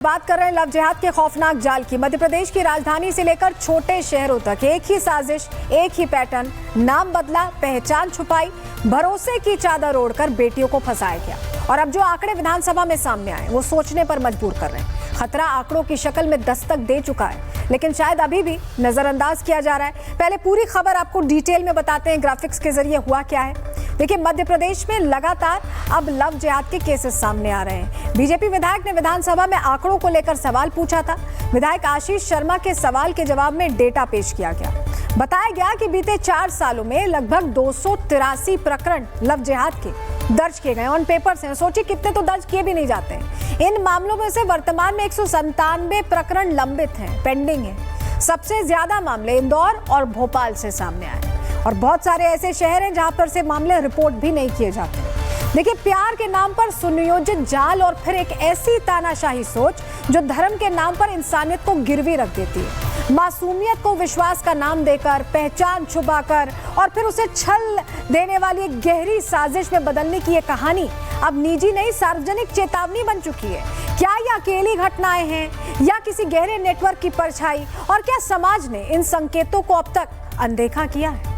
बात कर रहे हैं लव जिहाद के खौफनाक जाल की। मध्य प्रदेश की राजधानी से लेकर छोटे शहरों तक एक ही साजिश, एक ही पैटर्न, नाम बदला, पहचान छुपाई, भरोसे की चादर ओढ़कर बेटियों को फंसाया गया। और अब जो आंकड़े विधानसभा में सामने आए वो सोचने पर मजबूर कर रहे हैं। खतरा आंकड़ों की शक्ल में दस्तक दे चुका है, लेकिन शायद अभी भी नजरअंदाज किया जा रहा है। पहले पूरी खबर आपको डिटेल में बताते हैं ग्राफिक्स के जरिए हुआ क्या है। देखिए, मध्य प्रदेश में लगातार अब लव जिहाद के केसेस सामने आ रहे हैं। बीजेपी विधायक ने विधानसभा में आंकड़ों को लेकर सवाल पूछा था। विधायक आशीष शर्मा के सवाल के जवाब में डेटा पेश किया गया। बताया गया कि बीते 4 सालों में लगभग 283 प्रकरण लव जिहाद के दर्ज किए गए ऑन पेपर से। सोचिए कितने तो दर्ज किए भी नहीं जाते हैं। इन मामलों में से वर्तमान में 197 प्रकरण लंबित हैं, पेंडिंग है। सबसे ज्यादा मामले इंदौर और भोपाल से सामने आए और बहुत सारे ऐसे शहर हैं जहां पर से मामले रिपोर्ट भी नहीं किए जाते। देखिए, प्यार के नाम पर सुनियोजित जाल और फिर एक ऐसी तानाशाही सोच जो धर्म के नाम पर इंसानियत को गिरवी रख देती है। मासूमियत को विश्वास का नाम देकर, पहचान छुपाकर और फिर उसे छल देने वाली एक गहरी साजिश में बदलने की ये कहानी अब निजी नहीं, सार्वजनिक चेतावनी बन चुकी है। क्या ये अकेली घटनाएं हैं या किसी गहरे नेटवर्क की परछाई, और क्या समाज ने इन संकेतों को अब तक अनदेखा किया है?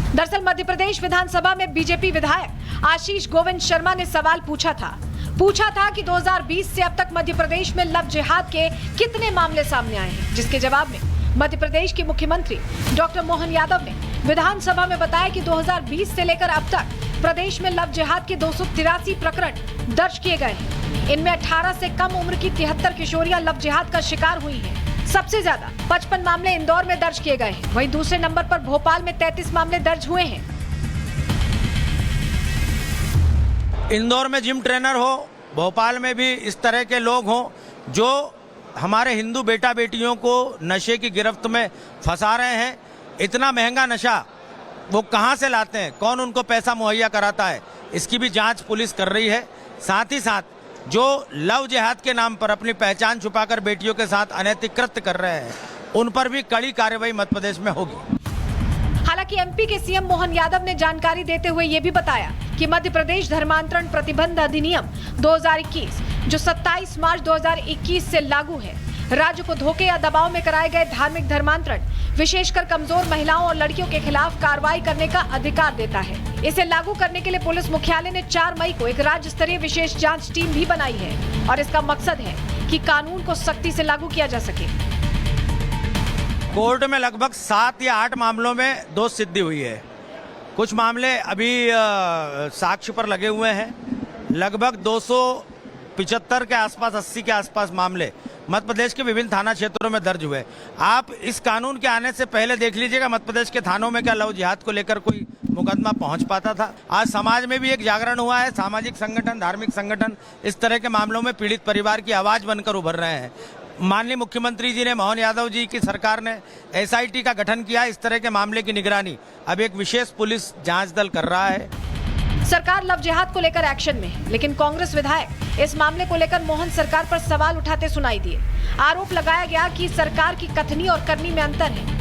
दरअसल मध्य प्रदेश विधानसभा में बीजेपी विधायक आशीष गोविंद शर्मा ने सवाल पूछा था कि 2020 से अब तक मध्य प्रदेश में लव जिहाद के कितने मामले सामने आए हैं, जिसके जवाब में मध्य प्रदेश के मुख्यमंत्री डॉक्टर मोहन यादव ने विधानसभा में बताया कि 2020 से लेकर अब तक प्रदेश में लव जिहाद के 283 प्रकरण दर्ज किए गए हैं। इनमें 18 से कम उम्र की 73 किशोरियां लव जिहाद का शिकार हुई हैं। सबसे ज्यादा 55 मामले इंदौर में दर्ज किए गए हैं। वहीं दूसरे नंबर पर भोपाल में 33 मामले दर्ज हुए हैं। इंदौर में जिम ट्रेनर हो, भोपाल में भी इस तरह के लोग हों जो हमारे हिंदू बेटा बेटियों को नशे की गिरफ्त में फंसा रहे हैं। इतना महंगा नशा वो कहां से लाते हैं, कौन उनको पैसा मुहैया कराता है, इसकी भी जांच पुलिस कर रही है। साथ ही साथ जो लव जिहाद के नाम पर अपनी पहचान छुपाकर बेटियों के साथ अनैतिक कृत्य कर रहे हैं, उन पर भी कड़ी कार्रवाई मध्य प्रदेश में होगी। हालांकि एमपी के सीएम मोहन यादव ने जानकारी देते हुए ये भी बताया कि मध्य प्रदेश धर्मांतरण प्रतिबंध अधिनियम 2021 जो 27 मार्च 2021 से लागू है, राज्य को धोखे या दबाव में कराए गए धार्मिक धर्मांतरण, विशेषकर कमजोर महिलाओं और लड़कियों के खिलाफ कार्रवाई करने का अधिकार देता है। इसे लागू करने के लिए पुलिस मुख्यालय ने 4 मई को एक राज्य स्तरीय विशेष जांच टीम भी बनाई है और इसका मकसद है कि कानून को सख्ती से लागू किया जा सके। कोर्ट में लगभग 7 या 8 मामलों में दोष सिद्धि हुई है। कुछ मामले अभी साक्ष्य पर लगे हुए हैं। लगभग 275 के आसपास, 80 के आसपास मामले मध्य प्रदेश के विभिन्न थाना क्षेत्रों में दर्ज हुए। आप इस कानून के आने से पहले देख लीजिएगा मध्य प्रदेश के थानों में क्या लव जिहाद को लेकर कोई मुकदमा पहुंच पाता था। आज समाज में भी एक जागरण हुआ है। सामाजिक संगठन, धार्मिक संगठन इस तरह के मामलों में पीड़ित परिवार की आवाज बनकर उभर रहे हैं। माननीय मुख्यमंत्री जी ने, मोहन यादव जी की सरकार ने एसआईटी का गठन किया। इस तरह के मामले की निगरानी अब एक विशेष पुलिस जांच दल कर रहा है। सरकार लव जिहाद को लेकर एक्शन में है, लेकिन कांग्रेस विधायक इस मामले को लेकर मोहन सरकार पर सवाल उठाते सुनाई दिए। आरोप लगाया गया कि सरकार की कथनी और करनी में अंतर है।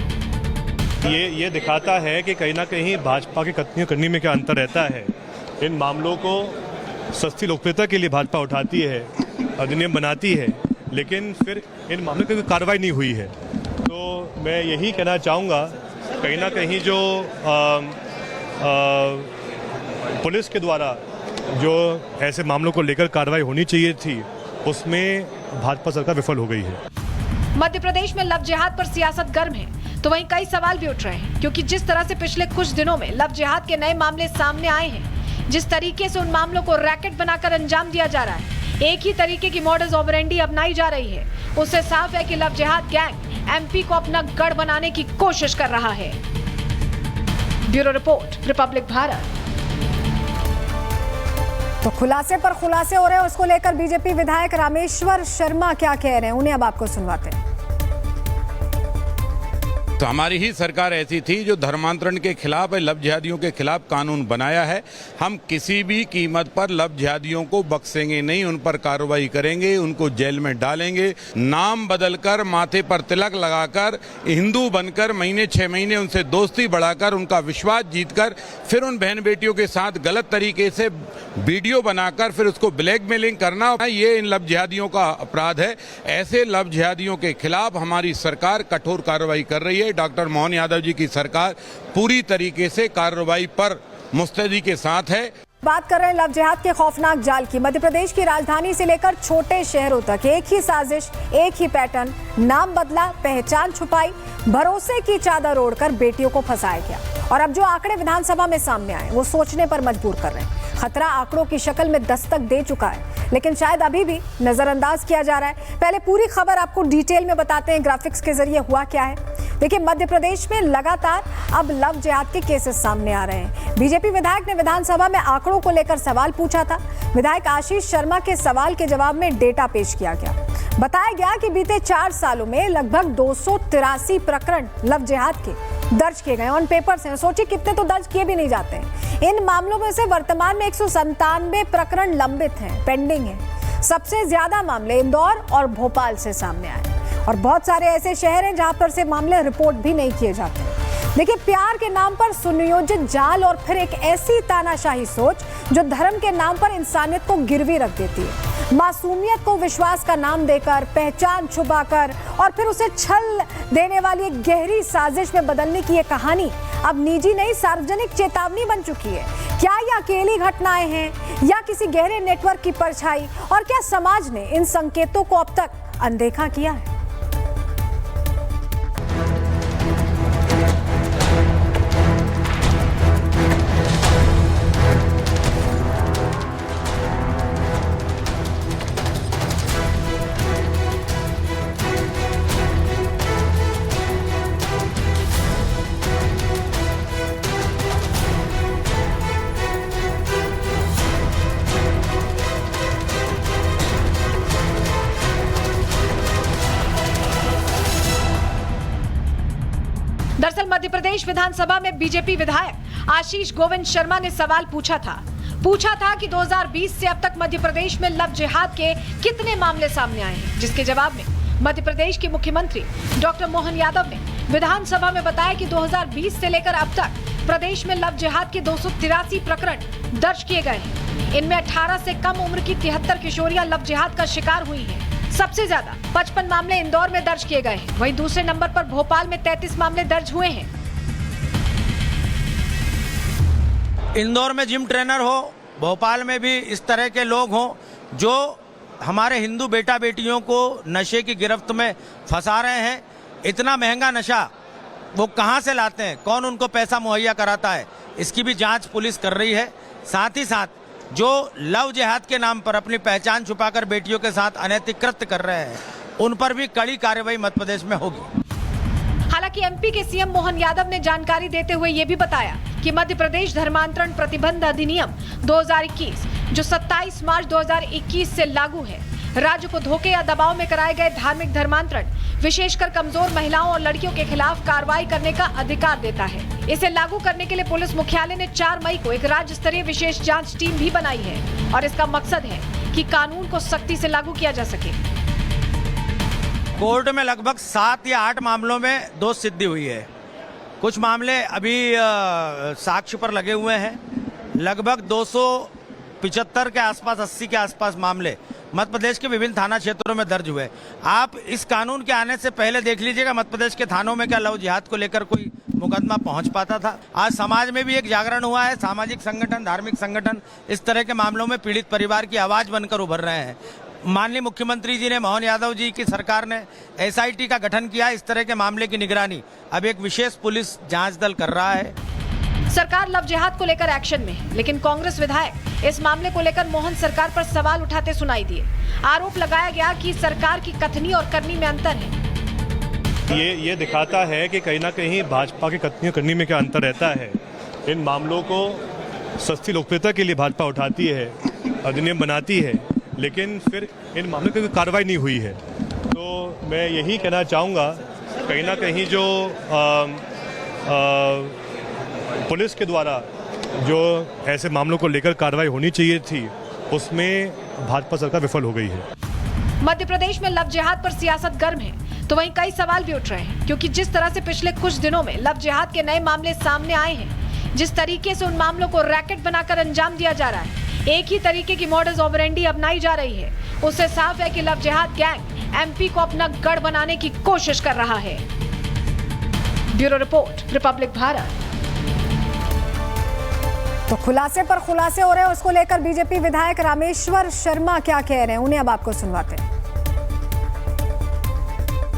ये दिखाता है कि कहीं ना कहीं भाजपा की कथनी और करनी में क्या अंतर रहता है। इन मामलों को सस्ती लोकप्रियता के लिए भाजपा उठाती है, अधिनियम बनाती है, लेकिन फिर इन मामलों की कार्रवाई नहीं हुई है। तो मैं यही कहना चाहूँगा, कहीं ना कहीं जो पुलिस के द्वारा जो ऐसे मामलों को लेकर कार्रवाई होनी चाहिए थी, उसमें भाजपा सरकार विफल हो गई है। मध्य प्रदेश में लव जिहाद पर सियासत गर्म है, तो वहीं कई सवाल भी उठ रहे हैं, क्योंकि जिस तरह से पिछले कुछ दिनों में लव जिहाद के नए मामले सामने आए हैं, जिस तरीके से उन मामलों को रैकेट बनाकर अंजाम दिया जा रहा है, एक ही तरीके की मॉडस ऑपरेंडी अपनाई जा रही है, उससे साफ है कि लव जिहाद गैंग एमपी को अपना गढ़ बनाने की कोशिश कर रहा है। Bureau report, Republic Bharat. तो खुलासे पर खुलासे हो रहे हैं, उसको लेकर बीजेपी विधायक रामेश्वर शर्मा क्या कह रहे हैं, उन्हें अब आपको सुनवाते हैं। तो हमारी ही सरकार ऐसी थी जो धर्मांतरण के खिलाफ लव जिहादियों के खिलाफ कानून बनाया है। हम किसी भी कीमत पर लव जिहादियों को बख्शेंगे नहीं, उन पर कार्रवाई करेंगे, उनको जेल में डालेंगे। नाम बदलकर, माथे पर तिलक लगाकर, हिंदू बनकर महीने 6 महीने उनसे दोस्ती बढ़ाकर, उनका विश्वास जीतकर, फिर उन बहन बेटियों के साथ गलत तरीके से वीडियो बनाकर फिर उसको ब्लैकमेलिंग करना, ये इन लव जिहादियों का अपराध है। ऐसे लव जिहादियों के खिलाफ हमारी सरकार कठोर कार्रवाई कर रही है। डॉक्टर मोहन यादव जी की सरकार पूरी तरीके से कार्रवाई पर मुस्तैदी के साथ है। बात कर रहे हैं लव जिहाद के खौफनाक जाल की। मध्य प्रदेश की राजधानी से लेकर छोटे शहरों तक एक ही साजिश, एक ही पैटर्न, नाम बदला, पहचान छुपाई, भरोसे की चादर ओढ़कर बेटियों को फंसाया गया। और अब जो आंकड़े विधानसभा में सामने आए वो सोचने पर मजबूर कर रहे हैं। खतरा आंकड़ों की शक्ल में दस्तक दे चुका है, लेकिन शायद अभी भी नजरअंदाज किया जा रहा है। पहले पूरी खबर आपको डिटेल में बताते हैं, ग्राफिक्स के जरिए हुआ क्या है। देखिए, मध्य प्रदेश में लगातार अब लव जिहाद के केसेस सामने आ रहे हैं। बीजेपी विधायक ने विधानसभा में आंकड़ों को लेकर सवाल पूछा था। विधायक आशीष शर्मा के सवाल के जवाब में डेटा पेश किया गया। बताया गया कि बीते 4 सालों में लगभग 283 प्रकरण लव जिहाद के दर्ज किए गए। ऑन पेपर से सोचिए कितने तो दर्ज किए भी नहीं जाते हैं। इन मामलों में से वर्तमान में 197 प्रकरण लंबित हैं, पेंडिंग है। सबसे ज्यादा मामले इंदौर और भोपाल से सामने आए और बहुत सारे ऐसे शहर हैं जहां पर से मामले रिपोर्ट भी नहीं किए जाते। देखिए, प्यार के नाम पर सुनियोजित जाल और फिर एक ऐसी तानाशाही सोच जो धर्म के नाम पर इंसानियत को गिरवी रख देती है। मासूमियत को विश्वास का नाम देकर, पहचान छुपाकर और फिर उसे छल देने वाली एक गहरी साजिश में बदलने की ये कहानी अब निजी नहीं, सार्वजनिक चेतावनी बन चुकी है। क्या ये अकेली घटनाएं हैं या किसी गहरे नेटवर्क की परछाई, और क्या समाज ने इन संकेतों को अब तक अनदेखा किया है? दरअसल मध्य प्रदेश विधानसभा में बीजेपी विधायक आशीष गोविंद शर्मा ने सवाल पूछा था कि 2020 से अब तक मध्य प्रदेश में लव जिहाद के कितने मामले सामने आए हैं, जिसके जवाब में मध्य प्रदेश के मुख्यमंत्री डॉक्टर मोहन यादव ने विधानसभा में बताया कि 2020 से लेकर अब तक प्रदेश में लव जिहाद के 283 प्रकरण दर्ज किए गए हैं। इनमें 18 से कम उम्र की 73 किशोरियां लव जिहाद का शिकार हुई हैं। सबसे ज्यादा 55 मामले इंदौर में दर्ज किए गए हैं। वहीं दूसरे नंबर पर भोपाल में 33 मामले दर्ज हुए हैं। इंदौर में जिम ट्रेनर हो, भोपाल में भी इस तरह के लोग हों जो हमारे हिंदू बेटा बेटियों को नशे की गिरफ्त में फंसा रहे हैं। इतना महंगा नशा वो कहां से लाते हैं, कौन उनको पैसा मुहैया कराता है, इसकी भी जांच पुलिस कर रही है। साथ ही साथ जो लव जिहाद के नाम पर अपनी पहचान छुपाकर बेटियों के साथ अनैतिक कृत्य कर रहे हैं, उन पर भी कड़ी कार्रवाई मध्य प्रदेश में होगी। हालांकि एमपी के सीएम मोहन यादव ने जानकारी देते हुए ये भी बताया कि मध्य प्रदेश धर्मांतरण प्रतिबंध अधिनियम 2021 जो 27 मार्च 2021 से लागू है, राज्य को धोखे या दबाव में कराए गए धार्मिक धर्मांतरण, विशेषकर कमजोर महिलाओं और लड़कियों के खिलाफ कार्रवाई करने का अधिकार देता है। इसे लागू करने के लिए पुलिस मुख्यालय ने 4 मई को एक राज्य स्तरीय विशेष जांच टीम भी बनाई है और इसका मकसद है कि कानून को सख्ती से लागू किया जा सके। कोर्ट में लगभग 7 या 8 मामलों में दोष सिद्धि हुई है। कुछ मामले अभी साक्ष्य पर लगे हुए हैं। लगभग 275 के आसपास, 80 के आसपास मामले मध्य प्रदेश के विभिन्न थाना क्षेत्रों में दर्ज हुए। आप इस कानून के आने से पहले देख लीजिएगा मध्य प्रदेश के थानों में क्या लव जिहाद को लेकर कोई मुकदमा पहुंच पाता था। आज समाज में भी एक जागरण हुआ है। सामाजिक संगठन, धार्मिक संगठन इस तरह के मामलों में पीड़ित परिवार की आवाज बनकर उभर रहे हैं। माननीय मुख्यमंत्री जी ने, मोहन यादव जी की सरकार ने SIT का गठन किया। इस तरह के मामले की निगरानी अब एक विशेष पुलिस जांच दल कर रहा है। सरकार लव जिहाद को लेकर एक्शन में है, लेकिन कांग्रेस विधायक इस मामले को लेकर मोहन सरकार पर सवाल उठाते सुनाई दिए। आरोप लगाया गया कि सरकार की कथनी और करनी में अंतर है। ये दिखाता है कि कहीं ना कहीं भाजपा की कथनी और करनी में क्या अंतर रहता है। इन मामलों को सस्ती लोकप्रियता के लिए भाजपा उठाती है, अधिनियम बनाती है, लेकिन फिर इन मामलों की कोई कार्रवाई नहीं हुई है। तो मैं यही कहना चाहूँगा, कहीं ना कहीं जो पुलिस के द्वारा जो ऐसे मामलों को लेकर कार्रवाई होनी चाहिए थी, उसमें भाजपा सरकार विफल हो गई है। मध्य प्रदेश में लव जिहाद पर सियासत गर्म है, तो वहीं कई सवाल भी उठ रहे हैं, क्योंकि जिस तरह से पिछले कुछ दिनों में लव जिहाद के नए मामले सामने आए हैं, जिस तरीके से उन मामलों को रैकेट बनाकर अंजाम दिया जा रहा है, एक ही तरीके की मॉडस ऑपरेंडी अपनाई जा रही है, उससे साफ है कि लव जिहाद गैंग एमपी को अपना गढ़ बनाने की कोशिश कर रहा है। Bureau report, Republic Bharat. तो खुलासे पर खुलासे हो रहे हैं, उसको लेकर बीजेपी विधायक रामेश्वर शर्मा क्या कह रहे हैं, उन्हें अब आपको सुनवाते हैं।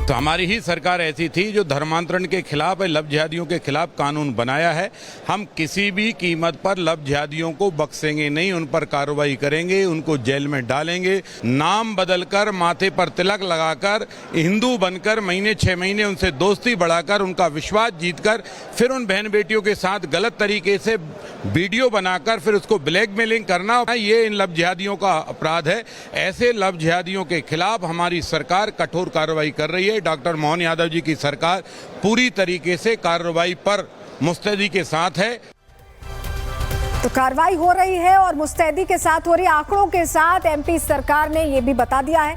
तो हमारी ही सरकार ऐसी थी जो धर्मांतरण के खिलाफ, लव जिहादियों के खिलाफ कानून बनाया है। हम किसी भी कीमत पर लव जिहादियों को बख्शेंगे नहीं, उन पर कार्रवाई करेंगे, उनको जेल में डालेंगे। नाम बदलकर, माथे पर तिलक लगाकर, हिंदू बनकर, महीने 6 महीने उनसे दोस्ती बढ़ाकर, उनका विश्वास जीतकर, फिर उन बहन बेटियों के साथ गलत तरीके से वीडियो बनाकर फिर उसको ब्लैकमेलिंग करना, ये इन लव जिहादियों का अपराध है। ऐसे लव जिहादियों के खिलाफ हमारी सरकार कठोर कार्रवाई कर रही है। डॉक्टर मोहन यादव जी की सरकार पूरी तरीके से कार्रवाई पर मुस्तैदी के साथ है। तो कार्रवाई हो रही है और मुस्तैदी के साथ हो रही, आंकड़ों के साथ एमपी सरकार ने यह भी बता दिया है